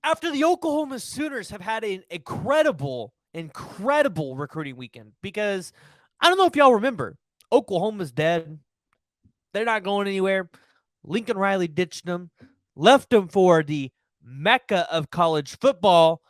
After the Oklahoma Sooners have had an incredible recruiting weekend, because I don't know if y'all remember, Oklahoma's dead. They're not going anywhere. Lincoln Riley ditched them, left them for the mecca of college football.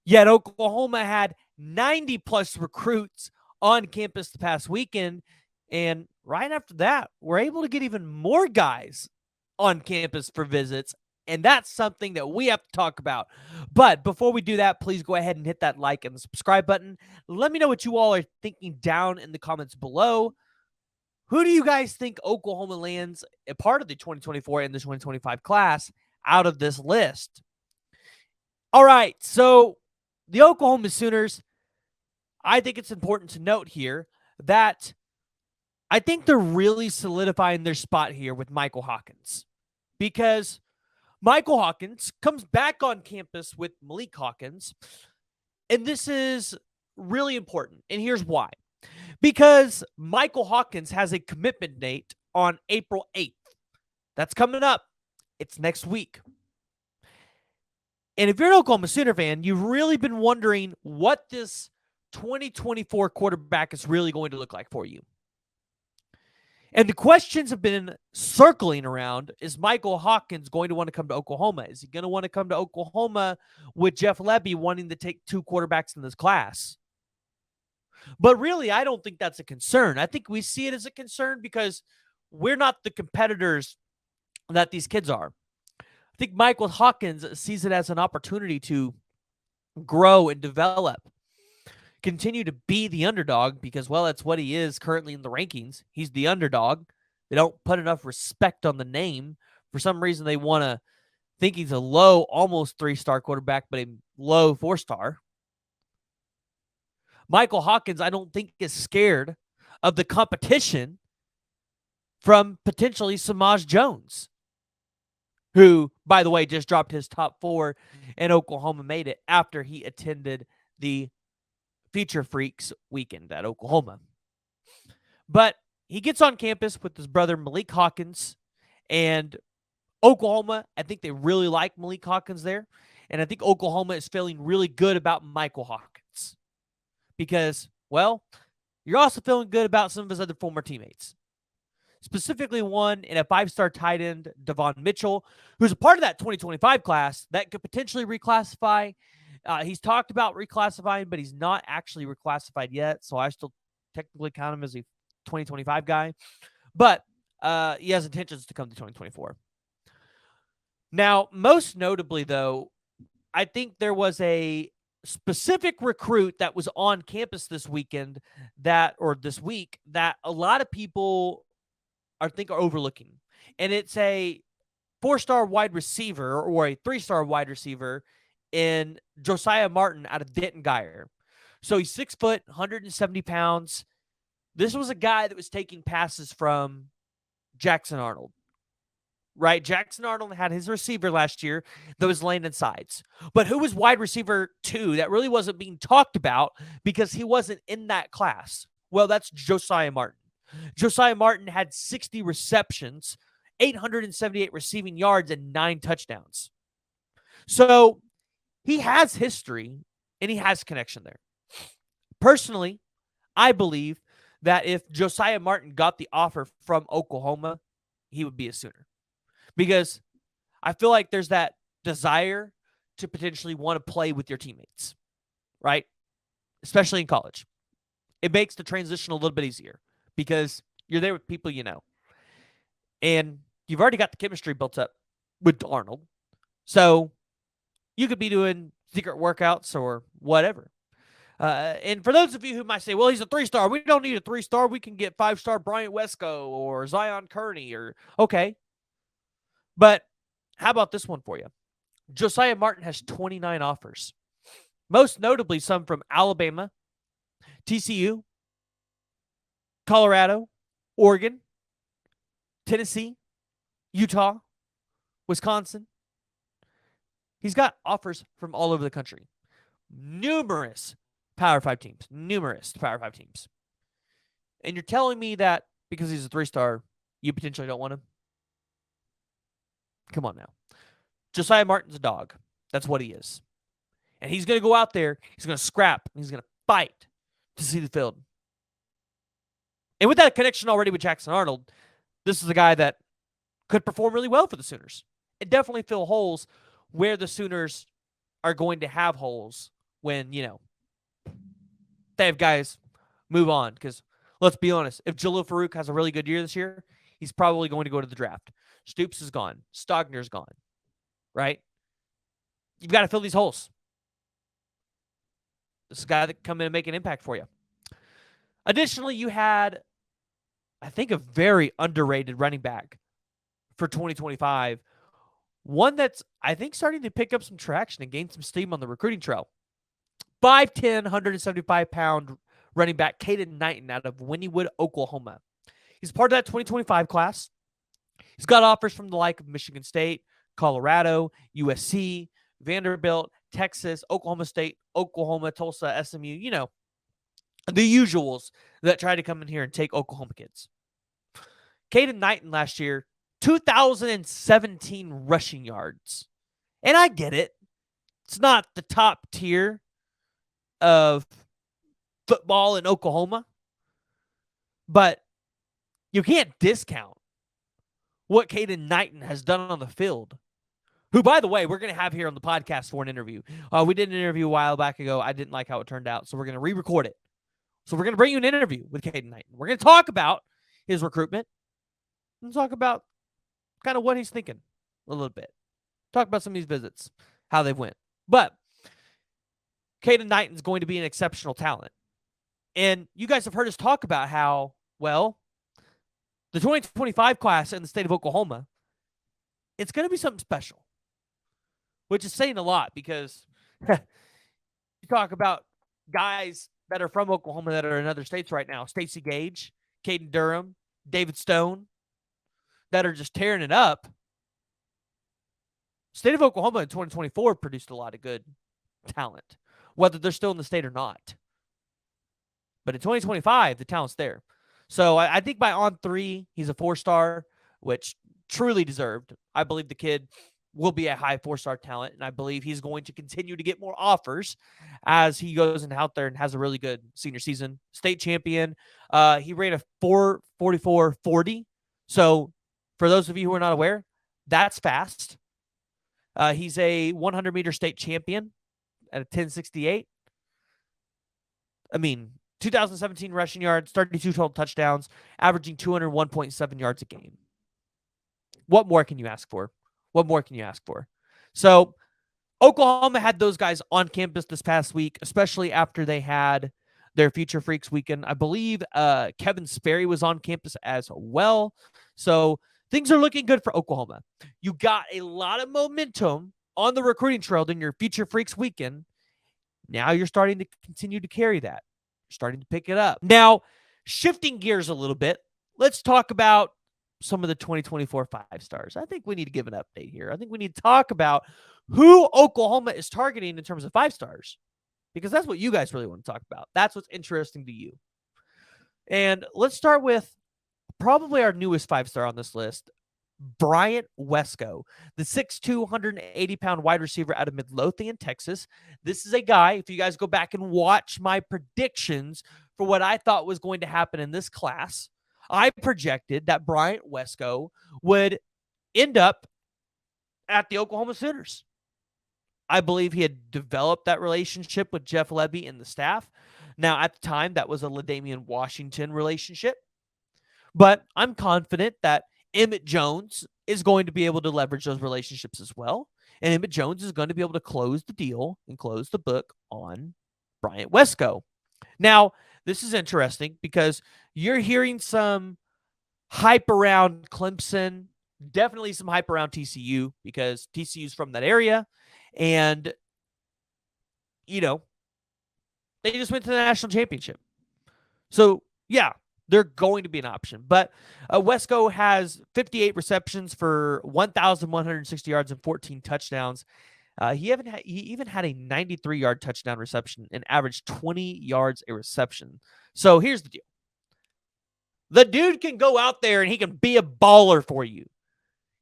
Yet Oklahoma had 90 plus recruits on campus the past weekend. And right after that, we're able to get even more guys on campus for visits. And that's something that we have to talk about. But before we do that, please go ahead and hit that like and the subscribe button. Let me know what you all are thinking down in the comments below. Who do you guys think Oklahoma lands a part of the 2024 and the 2025 class out of this list? All right, so the Oklahoma Sooners, I think it's important to note here that I think they're really solidifying their spot here with Michael Hawkins, because Michael Hawkins comes back on campus with Malik Hawkins, and this is really important, and here's why. Because Michael Hawkins has a commitment date on April 8th. That's coming up. It's next week. And if you're an Oklahoma Sooner fan, you've really been wondering what this 2024 quarterback is really going to look like for you. And the questions have been circling around, is Michael Hawkins going to want to come to Oklahoma? Is he going to want to come to Oklahoma with Jeff Lebby wanting to take 2 quarterbacks in this class? But really, I don't think that's a concern. I think we see it as a concern because we're not the competitors that these kids are. I think Michael Hawkins sees it as an opportunity to grow and develop, continue to be the underdog, because, well, that's what he is currently in the rankings. He's the underdog. They don't put enough respect on the name. For some reason, they want to think he's a low, almost 3-star quarterback, but a low 4-star. Michael Hawkins, I don't think, is scared of the competition from potentially Samaj Jones, who, by the way, just dropped his top 4, and Oklahoma made it after he attended the Feature Freaks weekend at Oklahoma. But he gets on campus with his brother Malik Hawkins, and Oklahoma, I think they really like Malik Hawkins there, and I think Oklahoma is feeling really good about Michael Hawkins because, well, you're also feeling good about some of his other former teammates. Specifically one in a 5-star tight end, Devon Mitchell, who's a part of that 2025 class that could potentially reclassify. He's talked about reclassifying, but he's not actually reclassified yet, so I still technically count him as a 2025 guy. But he has intentions to come to 2024. Now, most notably, though, I think there was a specific recruit that was on campus this weekend this week that a lot of people are overlooking. And it's a 4-star wide receiver or a 3-star wide receiver in Josiah Martin out of Denton Guyer. So he's 6 foot, 170 pounds. This was a guy that was taking passes from Jackson Arnold, right? Jackson Arnold had his receiver last year that was Landon Sides. But who was wide receiver 2 that really wasn't being talked about because he wasn't in that class? Well, that's Josiah Martin. Josiah Martin had 60 receptions, 878 receiving yards, and 9 touchdowns. So he has history and he has connection there. Personally, I believe that if Josiah Martin got the offer from Oklahoma, he would be a Sooner. Because I feel like there's that desire to potentially want to play with your teammates, right? Especially in college. It makes the transition a little bit easier because you're there with people you know. And you've already got the chemistry built up with Arnold. So you could be doing secret workouts or whatever. And for those of you who might say, well, he's a 3-star. We don't need a 3-star. We can get 5-star Bryant Wesco or Zion Kearney or, okay. But how about this one for you? Josiah Martin has 29 offers. Most notably some from Alabama, TCU, Colorado, Oregon, Tennessee, Utah, Wisconsin. He's got offers from all over the country. Numerous Power 5 teams. And you're telling me that because he's a 3-star, you potentially don't want him? Come on now. Josiah Martin's a dog. That's what he is. And he's going to go out there, he's going to scrap, and he's going to fight to see the field. And with that connection already with Jackson Arnold, this is a guy that could perform really well for the Sooners. It definitely fill holes where the Sooners are going to have holes when, they have guys move on. Because let's be honest, if Jalil Farouk has a really good year this year, he's probably going to go to the draft. Stoops is gone. Stogner's gone. Right? You've got to fill these holes. This is a guy that can come in and make an impact for you. Additionally, you had, I think, a very underrated running back for 2025. One that's, I think, starting to pick up some traction and gain some steam on the recruiting trail. 5'10", 175-pound running back Caden Knighton out of Wynnewood, Oklahoma. He's part of that 2025 class. He's got offers from the like of Michigan State, Colorado, USC, Vanderbilt, Texas, Oklahoma State, Oklahoma, Tulsa, SMU, the usuals that try to come in here and take Oklahoma kids. Caden Knighton last year, 2017 rushing yards. And I get it. It's not the top tier of football in Oklahoma, but you can't discount what Caden Knighton has done on the field, who, by the way, we're going to have here on the podcast for an interview. We did an interview a while back ago. I didn't like how it turned out, so we're going to re-record it. So we're going to bring you an interview with Caden Knighton. We're going to talk about his recruitment and talk about kind of what he's thinking a little bit. Talk about some of these visits, how they went. But Caden Knighton's going to be an exceptional talent. And you guys have heard us talk about how, well, the 2025 class in the state of Oklahoma, it's going to be something special, which is saying a lot because you talk about guys that are from Oklahoma that are in other states right now, Stacey Gage, Caden Durham, David Stone, that are just tearing it up. State of Oklahoma in 2024 produced a lot of good talent, whether they're still in the state or not. But in 2025, the talent's there. So I think by on 3, he's a 4-star, which truly deserved. I believe the kid will be a high 4-star talent, and I believe he's going to continue to get more offers as he goes out there and has a really good senior season. State champion. He ran a 4:44.40. So for those of you who are not aware, that's fast. He's a 100-meter state champion at a 10:68. I mean, 2017 rushing yards, 32 total touchdowns, averaging 201.7 yards a game. What more can you ask for? What more can you ask for? So Oklahoma had those guys on campus this past week, especially after they had their Future Freaks weekend. I believe Kevin Sperry was on campus as well. So things are looking good for Oklahoma. You got a lot of momentum on the recruiting trail during your Future Freaks weekend. Now you're starting to continue to carry that. You're starting to pick it up. Now, shifting gears a little bit, let's talk about some of the 2024 5-stars. I think we need to give an update here. I think we need to talk about who Oklahoma is targeting in terms of 5-stars, because that's what you guys really want to talk about. That's what's interesting to you. And let's start with probably our newest 5-star on this list, Bryant Wesco, the 6'2", 180-pound wide receiver out of Midlothian, Texas. This is a guy, if you guys go back and watch my predictions for what I thought was going to happen in this class, I projected that Bryant Wesco would end up at the Oklahoma Sooners. I believe he had developed that relationship with Jeff Lebby and the staff. Now, at the time, that was a LaDamian Washington relationship. But I'm confident that Emmett Jones is going to be able to leverage those relationships as well. And Emmett Jones is going to be able to close the deal and close the book on Bryant Wesco. Now, this is interesting because you're hearing some hype around Clemson, definitely some hype around TCU because TCU's from that area. And, they just went to the national championship. So, yeah, they're going to be an option. But Wesco has 58 receptions for 1,160 yards and 14 touchdowns. He even had a 93-yard touchdown reception and averaged 20 yards a reception. So here's the deal. The dude can go out there and he can be a baller for you.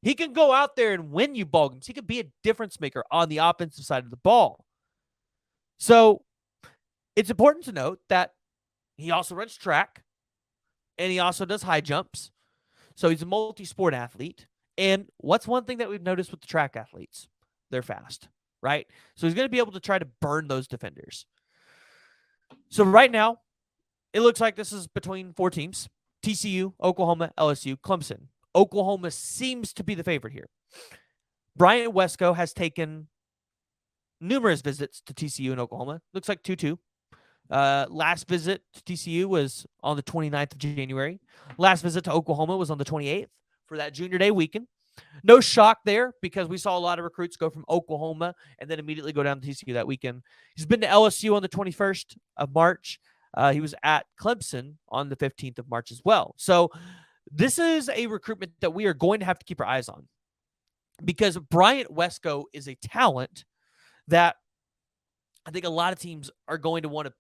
He can go out there and win you ball games. He could be a difference maker on the offensive side of the ball. So it's important to note that he also runs track and he also does high jumps. So he's a multi-sport athlete. And what's one thing that we've noticed with the track athletes? They're fast, right? So he's going to be able to try to burn those defenders. So right now, it looks like this is between 4 teams: TCU, Oklahoma, LSU, Clemson. Oklahoma seems to be the favorite here. Bryant Wesco has taken numerous visits to TCU and Oklahoma. Looks like 2-2. Last visit to TCU was on the 29th of January. Last visit to Oklahoma was on the 28th for that Junior Day weekend. No shock there because we saw a lot of recruits go from Oklahoma and then immediately go down to TCU that weekend. He's been to LSU on the 21st of March. He was at Clemson on the 15th of March as well. So this is a recruitment that we are going to have to keep our eyes on because Bryant Wesco is a talent that I think a lot of teams are going to want to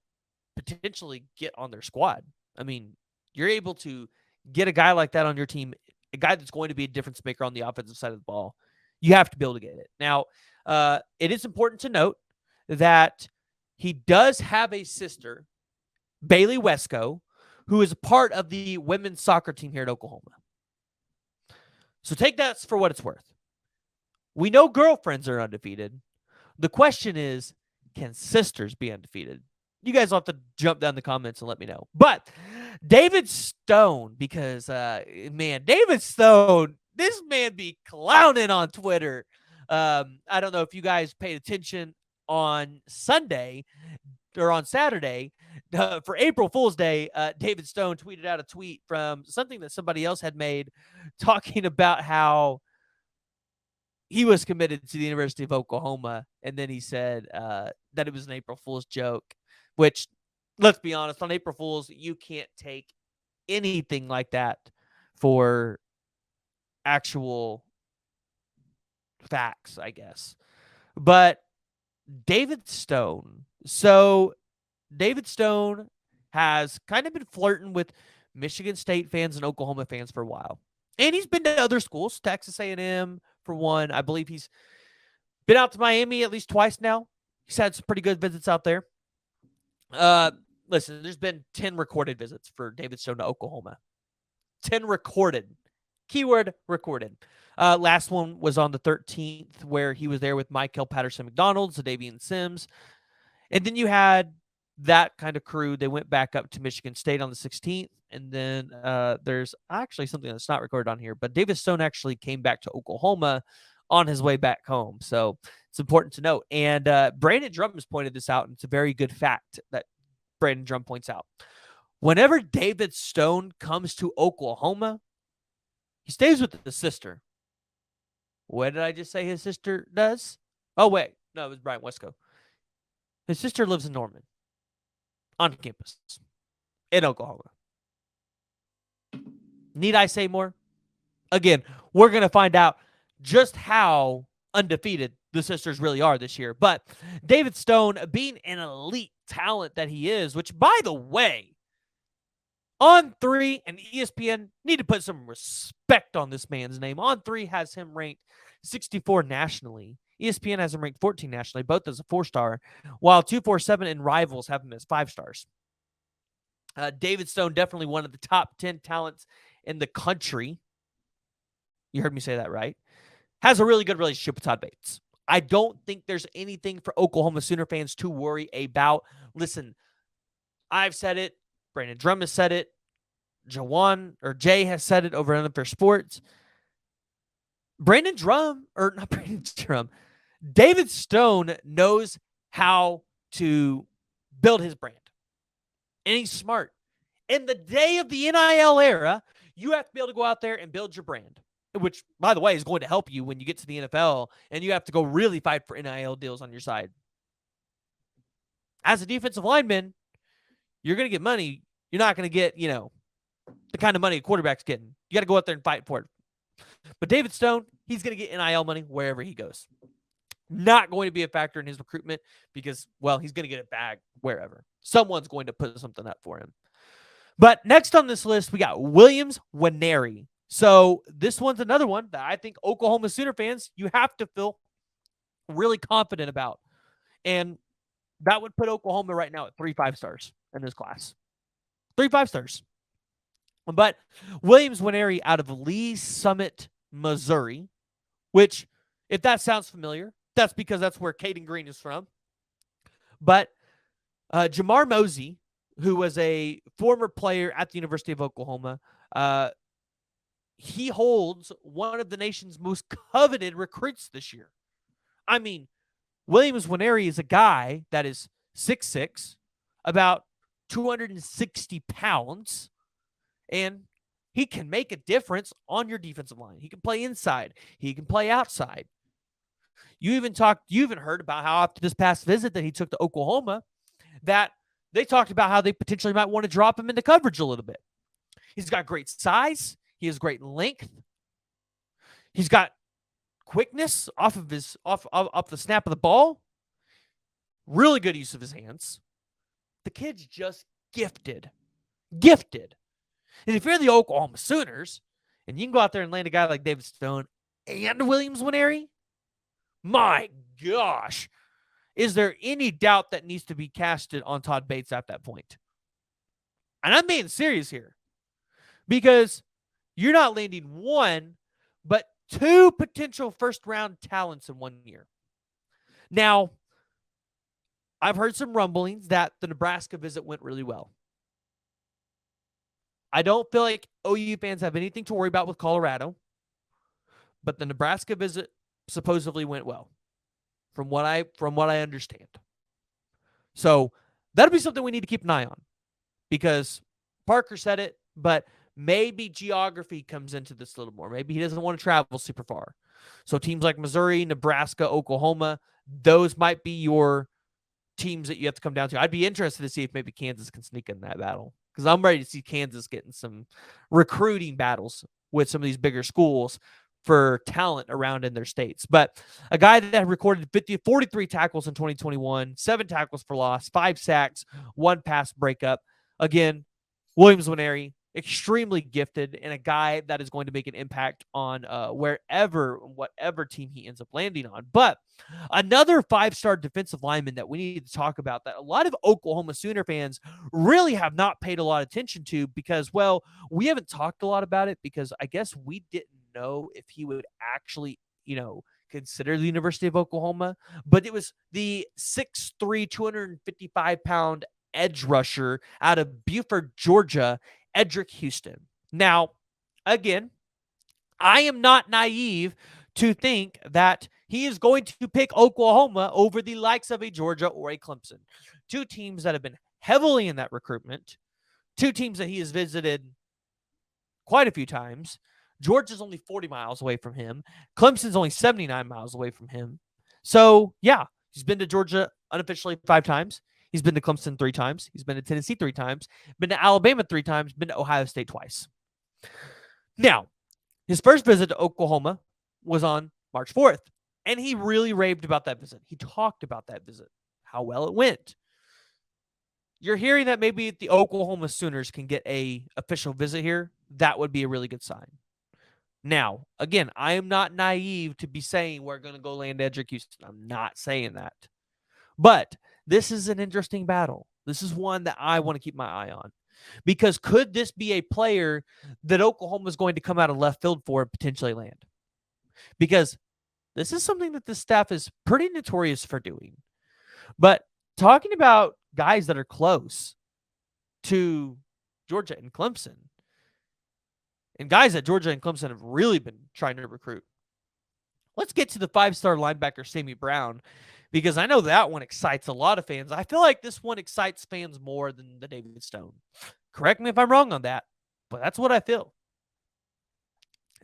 potentially get on their squad. I mean, you're able to get a guy like that on your team, a guy that's going to be a difference maker on the offensive side of the ball. You have to be able to get it. Now, it is important to note that he does have a sister, Bailey Wesco, who is a part of the women's soccer team here at Oklahoma. So take that for what it's worth. We know girlfriends are undefeated. The question is, can sisters be undefeated? You guys will have to jump down in the comments and let me know. But David Stone, because, David Stone, this man be clowning on Twitter. I don't know if you guys paid attention on Sunday or on Saturday for April Fool's Day. David Stone tweeted out a tweet from something that somebody else had made talking about how he was committed to the University of Oklahoma. And then he said that it was an April Fool's joke, which, let's be honest, on April Fool's, you can't take anything like that for actual facts, I guess. But David Stone. So David Stone has kind of been flirting with Michigan State fans and Oklahoma fans for a while. And he's been to other schools, Texas A&M for one. I believe he's been out to Miami at least twice now. He's had some pretty good visits out there. Listen, there's been 10 recorded visits for David Stone to Oklahoma. 10 recorded. Keyword recorded. Last one was on the 13th where he was there with Michael Patterson McDonald, Zadavian Sims. And then you had that kind of crew. They went back up to Michigan State on the 16th. And then there's actually something that's not recorded on here, but David Stone actually came back to Oklahoma on his way back home. So it's important to note. And Brandon Drum has pointed this out, and it's a very good fact that Brandon Drum points out. Whenever David Stone comes to Oklahoma, he stays with the sister. What did I just say his sister does? Oh, wait. No, it was Bryant Wesco. His sister lives in Norman on campus in Oklahoma. Need I say more? Again, we're going to find out just how undefeated the sisters really are this year. But David Stone, being an elite talent that he is, which, by the way, On3 and ESPN need to put some respect on this man's name. On3 has him ranked 64 nationally. ESPN has him ranked 14 nationally, both as a 4-star, while 247 and Rivals have him as 5 stars. David Stone, definitely one of the top 10 talents in the country. You heard me say that right. Has a really good relationship with Todd Bates. I don't think there's anything for Oklahoma Sooner fans to worry about. Listen, I've said it. Brandon Drum has said it. Jay has said it over on Unfair Sports. David Stone knows how to build his brand. And he's smart. In the day of the NIL era, you have to be able to go out there and build your brand, which, by the way, is going to help you when you get to the NFL and you have to go really fight for NIL deals on your side. As a defensive lineman, you're going to get money. You're not going to get, the kind of money a quarterback's getting. You got to go out there and fight for it. But David Stone, he's going to get NIL money wherever he goes. Not going to be a factor in his recruitment because, well, he's going to get it back wherever. Someone's going to put something up for him. But next on this list, we got Williams Winery. So this one's another one that I think Oklahoma Sooner fans, you have to feel really confident about. And that would put Oklahoma right now at 3 5-stars in this class. 3 5-stars. But Williams Winery out of Lee Summit, Missouri, which, if that sounds familiar, that's because that's where Caden Green is from. But Jamar Mosey, who was a former player at the University of Oklahoma, he holds one of the nation's most coveted recruits this year. I mean, Williams Winery is a guy that is 6'6", about 260 pounds, and he can make a difference on your defensive line. He can play inside. He can play outside. You even heard about how after this past visit that he took to Oklahoma, that they talked about how they potentially might want to drop him into coverage a little bit. He's got great size. He has great length. He's got quickness off the snap of the ball. Really good use of his hands. The kid's just gifted. Gifted. And if you're the Oklahoma Sooners and you can go out there and land a guy like David Stone and Williams Winery, my gosh, is there any doubt that needs to be casted on Todd Bates at that point? And I'm being serious here, because you're not landing one, but two potential first-round talents in 1 year. Now, I've heard some rumblings that the Nebraska visit went really well. I don't feel like OU fans have anything to worry about with Colorado, but the Nebraska visit supposedly went well, from what I understand. So that'll be something we need to keep an eye on, because Parker said it, but maybe geography comes into this a little more. Maybe he doesn't want to travel super far. So teams like Missouri, Nebraska, Oklahoma, those might be your teams that you have to come down to. I'd be interested to see if maybe Kansas can sneak in that battle, because I'm ready to see Kansas getting some recruiting battles with some of these bigger schools for talent around in their states. But a guy that recorded 43 tackles in 2021, 7 tackles for loss, 5 sacks, 1 pass breakup. Again, Williams Winery, extremely gifted, and a guy that is going to make an impact on whatever team he ends up landing on. But another 5-star defensive lineman that we need to talk about, that a lot of Oklahoma Sooner fans really have not paid a lot of attention to, because, well, we haven't talked a lot about it because I guess we didn't know if he would actually, consider the University of Oklahoma. But it was the 6'3", 255-pound edge rusher out of Buford, Georgia, Edrick Houston. Now, again, I am not naive to think that he is going to pick Oklahoma over the likes of a Georgia or a Clemson. 2 teams that have been heavily in that recruitment. 2 teams that he has visited quite a few times. Georgia's only 40 miles away from him. Clemson's only 79 miles away from him. So, yeah, he's been to Georgia unofficially 5 times. He's been to Clemson 3 times. He's been to Tennessee 3 times. Been to Alabama 3 times. Been to Ohio State twice. Now, his first visit to Oklahoma was on March 4th, and he really raved about that visit. He talked about that visit, how well it went. You're hearing that maybe the Oklahoma Sooners can get a official visit here. That would be a really good sign. Now, again, I am not naive to be saying we're going to go land Edrick Houston. I'm not saying that. But this is an interesting battle. This is one that I want to keep my eye on, because could this be a player that Oklahoma is going to come out of left field for and potentially land? Because this is something that the staff is pretty notorious for doing. But talking about guys that are close to Georgia and Clemson, and guys that Georgia and Clemson have really been trying to recruit, let's get to the 5-star linebacker, Sammy Brown, because I know that one excites a lot of fans. I feel like this one excites fans more than the David Stone. Correct me if I'm wrong on that, but that's what I feel.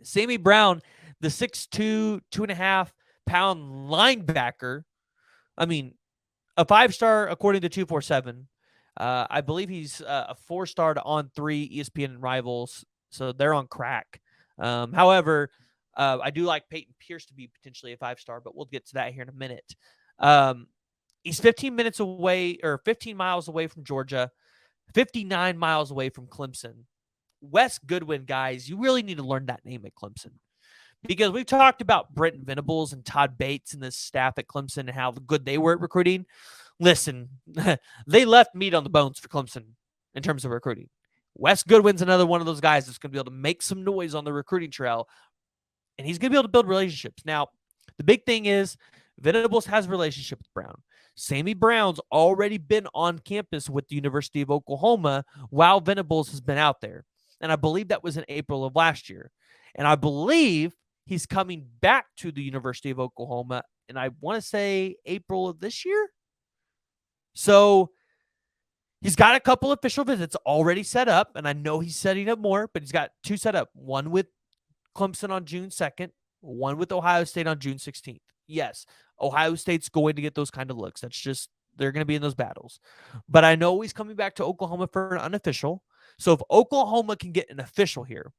Sammy Brown, the 6'2", 2.5-pound linebacker. I mean, a 5-star according to 247. I believe he's a 4-star on 3 ESPN and Rivals, so they're on crack. However, I do like Peyton Pierce to be potentially a 5-star, but we'll get to that here in a minute. He's 15 miles away from Georgia, 59 miles away from Clemson. Wes Goodwin, guys, you really need to learn that name at Clemson. Because we've talked about Brent Venables and Todd Bates and the staff at Clemson and how good they were at recruiting. Listen, they left meat on the bones for Clemson in terms of recruiting. Wes Goodwin's another one of those guys that's going to be able to make some noise on the recruiting trail, and he's going to be able to build relationships. Now, the big thing is Venables has a relationship with Brown. Sammy Brown's already been on campus with the University of Oklahoma while Venables has been out there. And I believe that was in April of last year. And I believe he's coming back to the University of Oklahoma, and I want to say April of this year. So he's got a couple official visits already set up, and I know he's setting up more, but he's got 2 set up. One with Clemson on June 2nd, one with Ohio State on June 16th. Yes, Ohio State's going to get those kind of looks. That's just, they're going to be in those battles. But I know he's coming back to Oklahoma for an unofficial. So if Oklahoma can get an official here,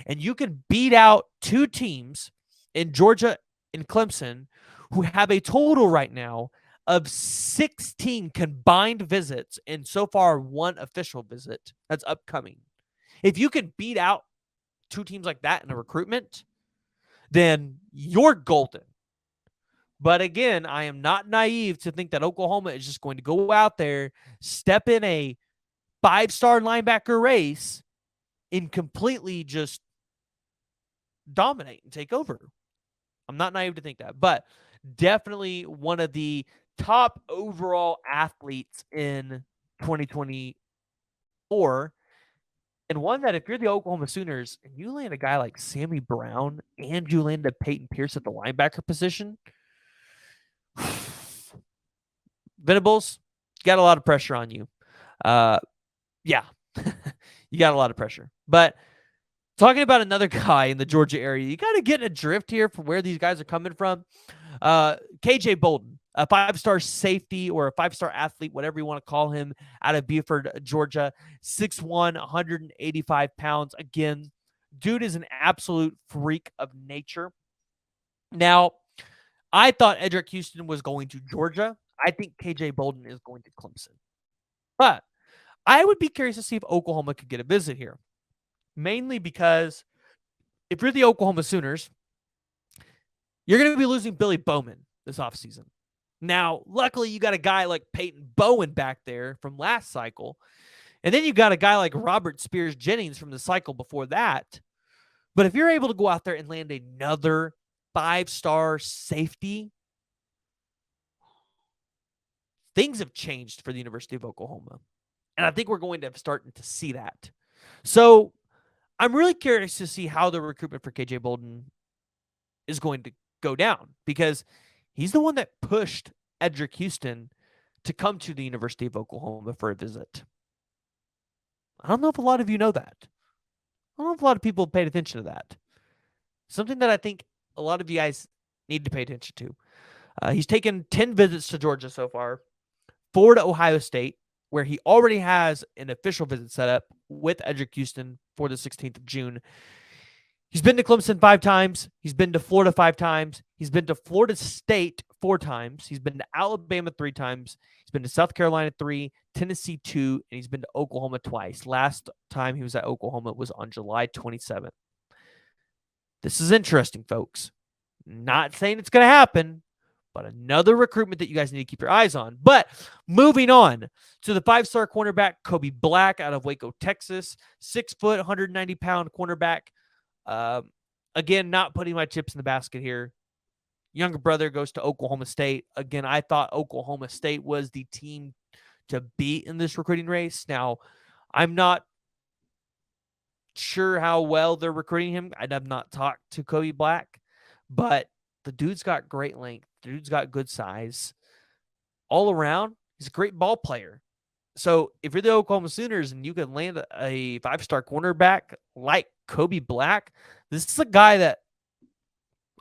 and you can beat out 2 teams in Georgia and Clemson who have a total right now of 16 combined visits and so far 1 official visit that's upcoming. If you can beat out 2 teams like that in a recruitment, then you're golden. But again, I am not naive to think that Oklahoma is just going to go out there, step in a 5-star linebacker race, and completely just dominate and take over. I'm not naive to think that, but definitely one of the top overall athletes in 2024, and one that if you're the Oklahoma Sooners and you land a guy like Sammy Brown and you land a Peyton Pierce at the linebacker position, Venables, got a lot of pressure on you. Yeah, you got a lot of pressure. But talking about another guy in the Georgia area, you got to get a drift here from where these guys are coming from. KJ Bolden, a 5-star safety or a 5-star athlete, whatever you want to call him, out of Beaufort, Georgia, 6'1", 185 pounds. Again, dude is an absolute freak of nature. Now, I thought Edrick Houston was going to Georgia. I think KJ Bolden is going to Clemson. But I would be curious to see if Oklahoma could get a visit here. Mainly because if you're the Oklahoma Sooners, you're going to be losing Billy Bowman this offseason. Now, luckily, you got a guy like Peyton Bowen back there from last cycle. And then you got a guy like Robert Spears Jennings from the cycle before that. But if you're able to go out there and land another 5-star safety, things have changed for the University of Oklahoma. And I think we're going to starting to see that. So I'm really curious to see how the recruitment for KJ Bolden is going to go down, because he's the one that pushed Edrick Houston to come to the University of Oklahoma for a visit. I don't know if a lot of you know that. I don't know if a lot of people paid attention to that. Something that I think a lot of you guys need to pay attention to. He's taken 10 visits to Georgia so far, 4 to Ohio State, where he already has an official visit set up with Edrick Houston for the 16th of June. He's been to Clemson 5 times. He's been to Florida 5 times. He's been to Florida State 4 times. He's been to Alabama 3 times. He's been to South Carolina 3, Tennessee 2, and he's been to Oklahoma twice. Last time he was at Oklahoma was on July 27th. This is interesting, folks. Not saying it's going to happen, but another recruitment that you guys need to keep your eyes on. But moving on to the 5-star cornerback, Kobe Black out of Waco, Texas. 6 foot, 190-pound cornerback. Again, not putting my chips in the basket here. Younger brother goes to Oklahoma State. Again, I thought Oklahoma State was the team to beat in this recruiting race. Now, I'm not sure how well they're recruiting him. I have not talked to Kobe Black, but the dude's got great length. The dude's got good size. All around, he's a great ball player. So if you're the Oklahoma Sooners and you can land a 5-star cornerback like Kobe Black, this is a guy that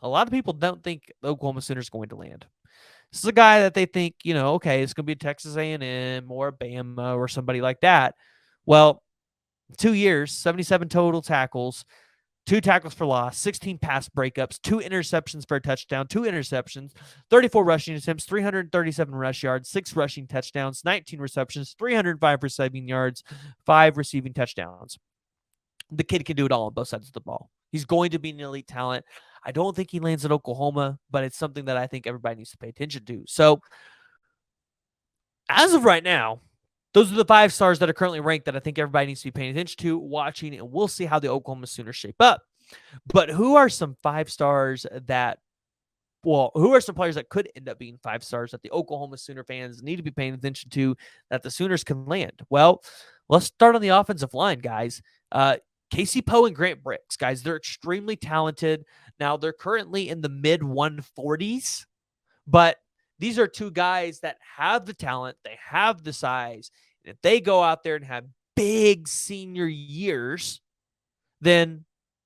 a lot of people don't think the Oklahoma Sooners are going to land. This is a guy that they think, okay, it's going to be Texas A&M or Bama or somebody like that. Well, 2 years, 77 total tackles, 2 tackles for loss, 16 pass breakups, 2 interceptions for a touchdown, 2 interceptions, 34 rushing attempts, 337 rush yards, 6 rushing touchdowns, 19 receptions, 305 receiving yards, 5 receiving touchdowns. the kid can do it all on both sides of the ball. He's going to be an elite talent. I don't think he lands at Oklahoma, but it's something that I think everybody needs to pay attention to. So, as of right now, those are the 5 stars that are currently ranked that I think everybody needs to be paying attention to, watching, and we'll see how the Oklahoma Sooners shape up. But who are some 5 stars that, well, who are some players that could end up being 5 stars that the Oklahoma Sooner fans need to be paying attention to that the Sooners can land? Well, let's start on the offensive line, guys. Casey Poe and Grant Bricks, guys, they're extremely talented. Now, they're currently in the mid 140s, but these are 2 guys that have the talent, they have the size. And if they go out there and have big senior years, then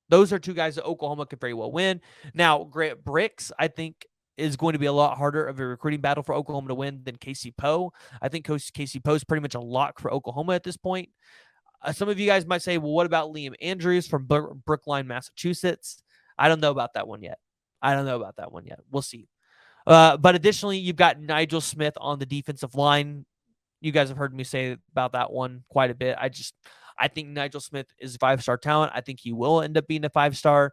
those are 2 guys that Oklahoma could very well win. Now, Grant Bricks, I think, is going to be a lot harder of a recruiting battle for Oklahoma to win than Casey Poe. I think Casey Poe is pretty much a lock for Oklahoma at this point. Some of you guys might say, well, what about Liam Andrews from Brookline, Massachusetts? I don't know about that one yet. We'll see. But additionally, you've got Nigel Smith on the defensive line. You guys have heard me say about that one quite a bit. I think Nigel Smith is a 5-star talent. I think he will end up being a 5-star.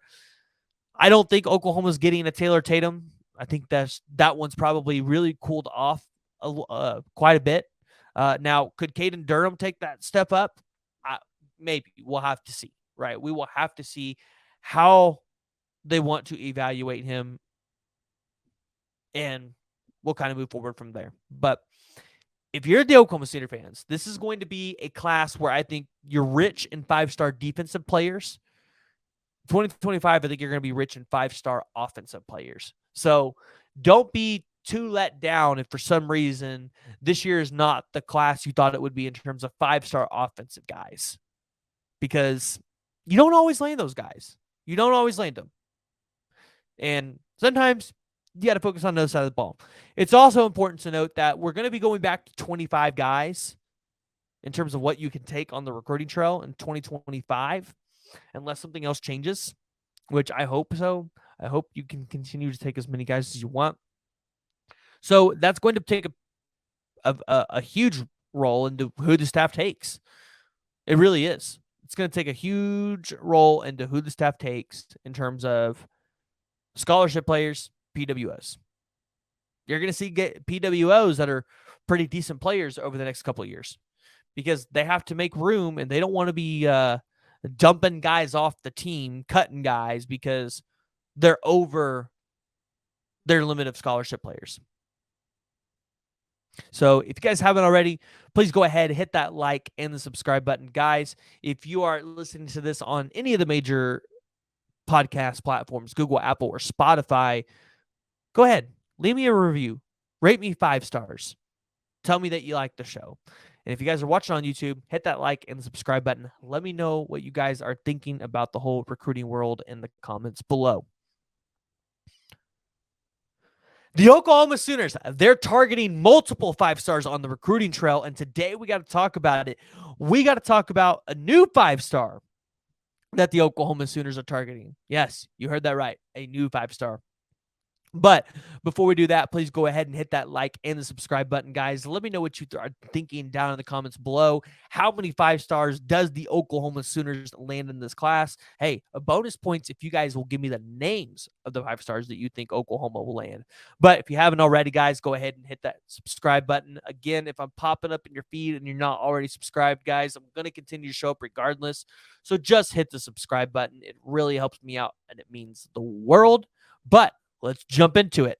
I don't think Oklahoma's getting a Taylor Tatum. I think that one's probably really cooled off quite a bit. Now, could Caden Durham take that step up? Maybe. We'll have to see, right? We will have to see how they want to evaluate him, and we'll kind of move forward from there. But if you're the Oklahoma Sooner fans, this is going to be a class where I think you're rich in 5-star defensive players. 2025, I think you're going to be rich in 5-star offensive players. So don't be too let down if for some reason this year is not the class you thought it would be in terms of 5-star offensive guys, because you don't always land those guys. You don't always land them. And sometimes you got to focus on the other side of the ball. It's also important to note that we're going to be going back to 25 guys in terms of what you can take on the recruiting trail in 2025, unless something else changes, which I hope so. I hope you can continue to take as many guys as you want. So that's going to take a huge role into who the staff takes. It really is. It's going to take a huge role into who the staff takes in terms of scholarship players, PWOs. You're going to see PWOs that are pretty decent players over the next couple of years because they have to make room and they don't want to be dumping guys off the team, cutting guys because they're over their limit of scholarship players. So if you guys haven't already, please go ahead, hit that like and the subscribe button. Guys, if you are listening to this on any of the major podcast platforms, Google, Apple, or Spotify, go ahead, leave me a review. Rate me 5 stars. Tell me that you like the show. And if you guys are watching on YouTube, hit that like and the subscribe button. Let me know what you guys are thinking about the whole recruiting world in the comments below. The Oklahoma Sooners, they're targeting multiple 5 stars on the recruiting trail, and today we got to talk about it. We got to talk about a new 5-star that the Oklahoma Sooners are targeting. Yes, you heard that right, a new 5-star. But before we do that, please go ahead and hit that like and the subscribe button, guys. Let me know what you are thinking down in the comments below. How many 5 stars does the Oklahoma Sooners land in this class? Hey, a bonus points if you guys will give me the names of the 5 stars that you think Oklahoma will land. But if you haven't already, guys, go ahead and hit that subscribe button. Again, if I'm popping up in your feed and you're not already subscribed, guys, I'm going to continue to show up regardless. So just hit the subscribe button. It really helps me out, and it means the world. But let's jump into it.